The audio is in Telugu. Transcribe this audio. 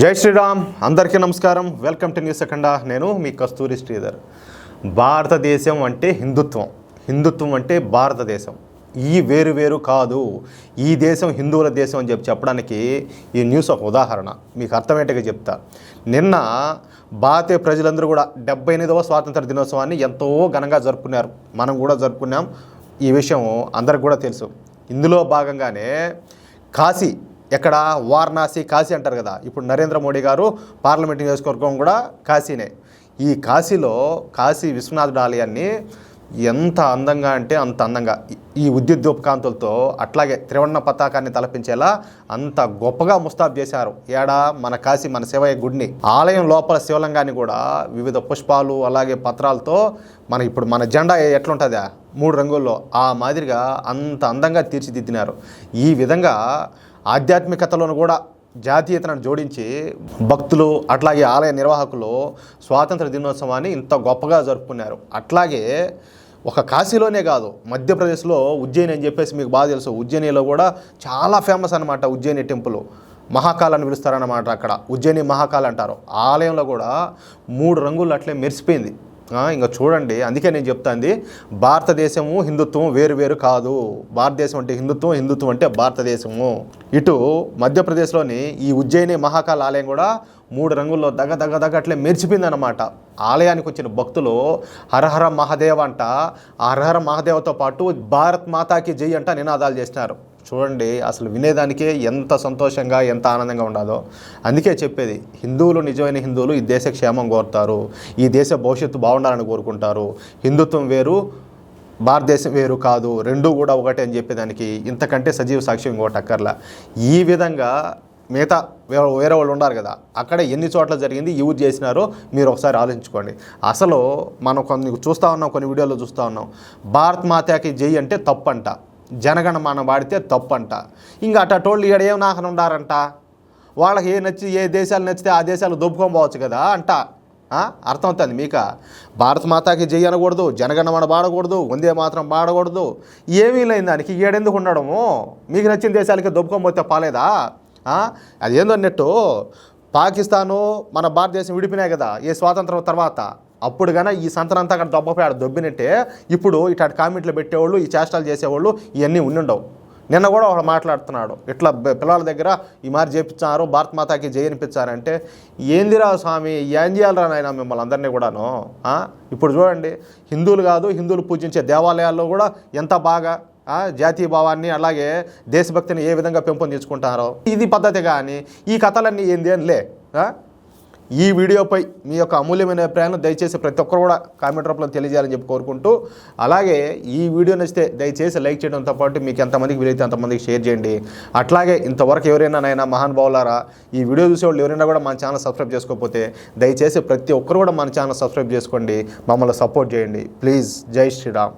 జై శ్రీరామ్. అందరికీ నమస్కారం. వెల్కమ్ టు న్యూస్ సెకండా. నేను మీ కస్తూరి శ్రీధర్. భారతదేశం అంటే హిందుత్వం, హిందుత్వం అంటే భారతదేశం. ఈ వేరు వేరు కాదు, ఈ దేశం హిందువుల దేశం అని చెప్పడానికి ఈ న్యూస్ ఒక ఉదాహరణ. మీకు అర్థమయ్యేట్టుగా చెప్తా. నిన్న భారతీయ ప్రజలందరూ కూడా 78వ స్వాతంత్ర దినోత్సవాన్ని ఎంతో ఘనంగా జరుపుకున్నారు. మనం కూడా జరుపుకున్నాం. ఈ విషయం అందరికి కూడా తెలుసు. ఇందులో భాగంగానే కాశీ, ఎక్కడ వారణాసి కాశీ అంటారు కదా, ఇప్పుడు నరేంద్ర మోడీ గారు పార్లమెంట్ నియోజకవర్గం కూడా కాశీనే. ఈ కాశీలో కాశీ విశ్వనాథుడి ఆలయాన్ని ఎంత అందంగా అంటే అంత అందంగా ఈ విద్యుద్దీపకాంతులతో అట్లాగే త్రివర్ణ పతాకాన్ని తలపించేలా అంత గొప్పగా ముస్తాబు చేశారు. ఏడా మన కాశీ, మన శివయ్య గుడిని. ఆలయం లోపల శివలింగాన్ని కూడా వివిధ పుష్పాలు అలాగే పత్రాలతో ఇప్పుడు మన జెండా ఎట్లుంటుందా 3 రంగుల్లో ఆ మాదిరిగా అంత అందంగా తీర్చిదిద్దినారు. ఈ విధంగా ఆధ్యాత్మికతలను కూడా జాతీయతను జోడించి భక్తులు అట్లాగే ఆలయ నిర్వాహకులు స్వాతంత్ర దినోత్సవాన్ని ఇంత గొప్పగా జరుపుకున్నారు. అట్లాగే ఒక కాశీలోనే కాదు, మధ్యప్రదేశ్లో ఉజ్జయిని అని చెప్పేసి మీకు బాగా తెలుసు. ఉజ్జయినిలో కూడా చాలా ఫేమస్ అనమాట. ఉజ్జయిని టెంపుల్ మహాకాల్ అని పిలుస్తారన్నమాట. అక్కడ ఉజ్జయిని మహాకాల్ అంటారు. ఆలయంలో కూడా 3 రంగులు అట్లే మెరిసిపోయింది. ఇంకా చూడండి, అందుకే నేను చెప్తాంది భారతదేశము హిందుత్వం వేరు వేరు కాదు. భారతదేశం అంటే హిందుత్వం, హిందుత్వం అంటే భారతదేశము. ఇటు మధ్యప్రదేశ్లోని ఈ ఉజ్జయిని మహాకాల్ ఆలయం కూడా 3 రంగుల్లో అట్లే మెరిచిపోయిందన్నమాట. ఆలయానికి వచ్చిన భక్తులు హరహర మహాదేవ్ అంట, ఆ హరహర మహాదేవతో పాటు భారత్ మాతాకి జై అంట నినాదాలు చేసినారు. చూడండి, అసలు వినేదానికే ఎంత సంతోషంగా ఎంత ఆనందంగా ఉండదో. అందుకే చెప్పేది, హిందువులు నిజమైన హిందువులు ఈ దేశ క్షేమం కోరుతారు, ఈ దేశ భవిష్యత్తు బాగుండాలని కోరుకుంటారు. హిందుత్వం వేరు, భారతదేశం వేరు కాదు, రెండూ కూడా ఒకటే అని చెప్పేదానికి ఇంతకంటే సజీవ సాక్ష్యం ఇంకోటి అక్కర్లా. ఈ విధంగా మిగతా వేరే వాళ్ళు ఉన్నారు కదా, అక్కడ ఎన్ని చోట్ల జరిగింది, ఎవరు చేసినారో మీరు ఒకసారి ఆలోచించుకోండి. అసలు మనం కొన్ని వీడియోలో చూస్తూ ఉన్నాం. భారత్ మాతాకి జై అంటే తప్పంట, జనగణమన వాడితే తప్పంట. ఇంకా అట్టోళ్ళు ఈడ ఏం నాకన ఉండారంట. వాళ్ళకి ఏ దేశాలు నచ్చితే ఆ దేశాలు దొబ్బుకొని పోవచ్చు కదా అంట. అర్థమవుతుంది మీక? భారత మాతాకి జై అనకూడదు, జనగణమన పాడకూడదు, వందే మాత్రం పాడకూడదు. ఏమీ లేని దానికి ఈడెందుకు ఉండడము? మీకు నచ్చిన దేశాలకి దొబ్బుకొని పోతే పాలేదా? అదేందో అన్నట్టు పాకిస్తాను మన భారతదేశం విడిపోయినాయి కదా ఏ స్వాతంత్రం తర్వాత. అప్పుడు కానీ ఈ సంతనంతా అక్కడ దొబ్బపోయాడు, దొబ్బినట్టే ఇప్పుడు ఇట్లాంటి కామెంట్లు పెట్టేవాళ్ళు, ఈ చేష్టాలు చేసేవాళ్ళు ఇవన్నీ ఉండుండవు. నిన్న కూడా ఒకడు మాట్లాడుతున్నాడు, ఇట్లా పిల్లల దగ్గర ఈ మారి చేపించారు, భారత్ మాతాకి జై అనిపించారంటే ఏందిరా స్వామి, ఏం చేయాలరా నాయన మిమ్మల్ని అందరినీ కూడాను. ఇప్పుడు చూడండి, హిందువులు కాదు, హిందువులు పూజించే దేవాలయాల్లో కూడా ఎంత బాగా జాతీయ భావాన్ని అలాగే దేశభక్తిని ఏ విధంగా పెంపొందించుకుంటారో ఇది పద్ధతి. కానీ ఈ కథలన్నీ ఏంది అని లే. ఈ వీడియోపై మీ యొక్క అమూల్యమైన అభిప్రాయాలను దయచేసి ప్రతి ఒక్కరు కూడా కామెంట్ రూపంలో తెలియజేయాలని చెప్పి కోరుకుంటూ, అలాగే ఈ వీడియో నచ్చితే దయచేసి లైక్ చేయడంతో పాటు మీకు ఎంతమందికి వీలైతే అంతమందికి షేర్ చేయండి. అట్లాగే ఇంతవరకు ఎవరైనా మహానుభావులారా ఈ వీడియో చూసేవాళ్ళు ఎవరైనా కూడా మన ఛానల్ సబ్స్క్రైబ్ చేసుకోకపోతే దయచేసి ప్రతి ఒక్కరు కూడా మన ఛానల్ సబ్స్క్రైబ్ చేసుకోండి, మమ్మల్ని సపోర్ట్ చేయండి ప్లీజ్. జై శ్రీరామ్.